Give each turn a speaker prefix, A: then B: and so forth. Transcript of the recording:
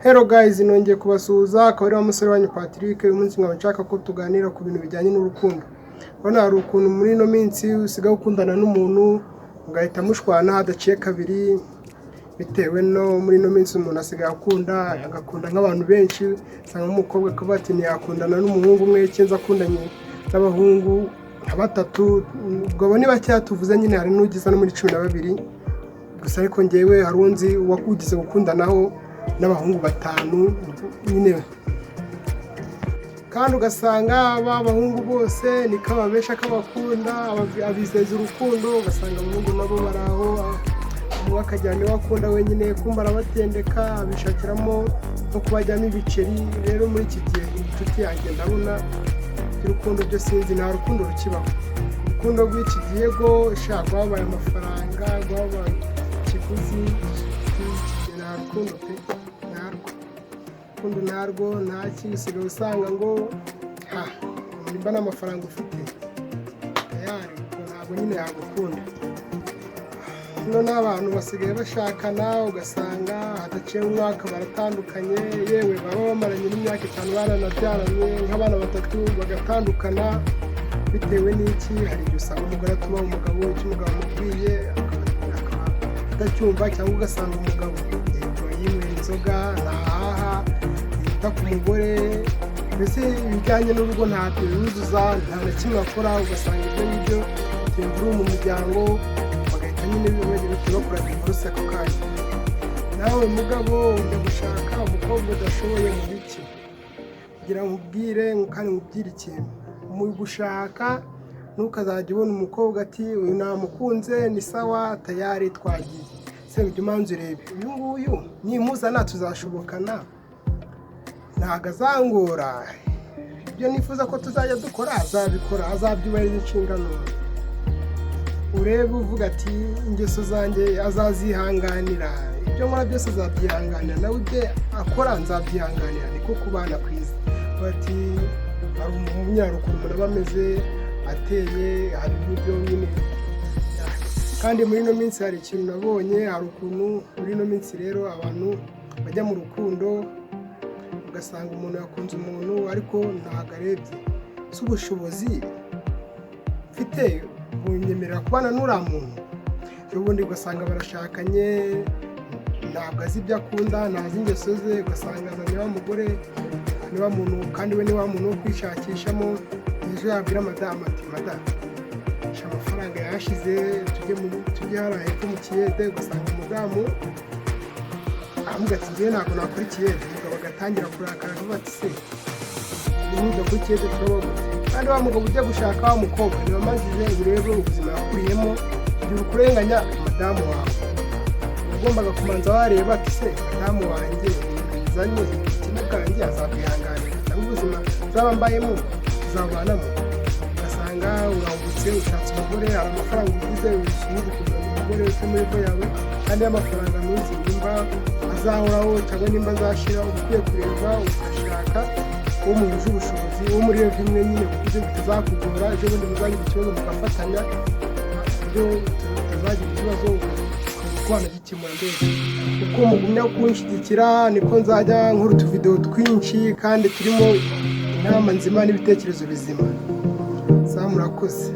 A: Hello guys, nongeye kubasuhuza. Akaba ari wa musore wanyu Patrick. Uyu munsi nkaba nshaka ko tuganira ku bintu bijyanye n'urukundo. Urabona hari ukuntu muri ino minsi usigaye ukundana n'umuntu ugahita mushwana hadaciye kabiri, bitewe no muri ino minsi umuntu asigaye agakunda nk'abantu benshi. Usanga umukobwa akavuga ati ntiyakundana n'umuhungu umwe cyangwa akundanye n'abahungu nka batatu. Ubwo ni bake tuvuze, nyine hari n'ugize no muri 12. Gusa ariko njyewe hari unzi wakugize gukundanaho n'abahungu 5 nyine, kandi ugasanga abahungu bose niko babesha kabakunda, abizeza urukundo. Ugasanga abahungu nabo baraho, umwe akajyana iwe akunda wenyine, kumva arabatendeka abishakiramo no kubajyamo ibiceri. Rero muri iki gihe inshuti yanjye ndabona urukundo byo sinzi, nta rukundo rukibaho. Urukundo rw'iki gihe go shaka wabaye amafaranga, wabaye ikiguzi, nta rukundo pe, urukundo narwo nta kintu. Usanga ngo nimba n'amafaranga ufite tayari ntabwo nyine yagukunda. None abantu basigaye bashakana, ugasanga hadaciye umwaka baratandukanye, yewe baba bamaranye n'imyaka 5 baranabyaranye nk'abana 3 bagatandukana. Bitewe n'iki? Hari igihe usanga umugore atuma umugabo icyo umugabo amubwiye atacyumva, cyangwa ugasanga umugabo yinywera inzoga, ntahaha, yita ku mugore. Mbese ibijyanye n'urugo ntabyo yuzuza, nta na kimwe akora. Ugasanga ibyo ngibyo byimvura mu muryango, bagahita nyine bakora divorce ako kanya. Nawe mugabo ujya gushaka umukobwa udashoboye mu biki, kugira ngo ubwire kandi nkubwire ikintu mu gushaka. Ntukazajya ubona umukobwa ati uyu namukunze ni sawa tayari twagiye, se ujye umanza urebe uyu nguyu nimuzana tuzashobokana, ntago azangora. Ibyo nifuza ko tuzajya dukora azabikora, azabyubahiriza inshingano. Urebe uvuga ati ingeso zanjye azazihanganira, ibyo nkora byose azabyihanganira, nawe ibyo akora nzabyihanganira. Niko kubana kwiza. Bati hari umunyarukuru umuntu aba ameze ateye, hari n'ibyo nyine. Kandi muri ino minsi hari ikintu nabonye, hari ukuntu muri ino minsi rero abantu bajya mu rukundo, ugasanga umuntu yakunze umuntu ariko ntabwo arebye si ubushobozi mfite bunyemerera kubana n'uriya muntu. Ubundi ugasanga barashakanye, ntabwo azi ibyo akunda, ntazi ingeso ze. Ugasanga azanye wa mugore ni wa muntu, kandi we ni wa muntu wo kwishakishamo. Ejo yabwira madamu ati madamu amafaranga yashize, tujye hariya hepfo mu kiyede. Ugasanga umudamu avuga ati njyewe ntabwo nakora ikiyede. Umugabo agatangira kurakara avuga ati se niba kuri ikiyede turabona. Kandi wa mugabo ujya gushaka wa mukobwa ntibamazije urebe ubuzima yakuriyemo, igihe ukurenganya madamu wawe. Ugombaga kumanza wareba ati se madamu wanjye zanye ikintu kanjye azakwihanganira, cyangwa ubuzima zaba mbayemo uzabanamo. Ugasanga urambutse ushatse umugore, hari amafaranga ugize ushinzwe kuzana umugore wese muri bo yawe, kandi y'amafaranga ntuzi nimba azahoraho cyangwa nimba azashira. Ukwiye kureba ugashaka uwo muhuje ubushobozi, uwo muri iyo imwe nyine, kuko bitazakugora. Ejo bundi muzagira ikibazo mugafatanya, ibyo tutazagira ikibazo ukwana gikemura. Mbese uko mugumya kunshyigikira niko nzajya nkora utuvideo twinshi kandi turimo inama nzima n'ibitekerezo bizima. Murakoze.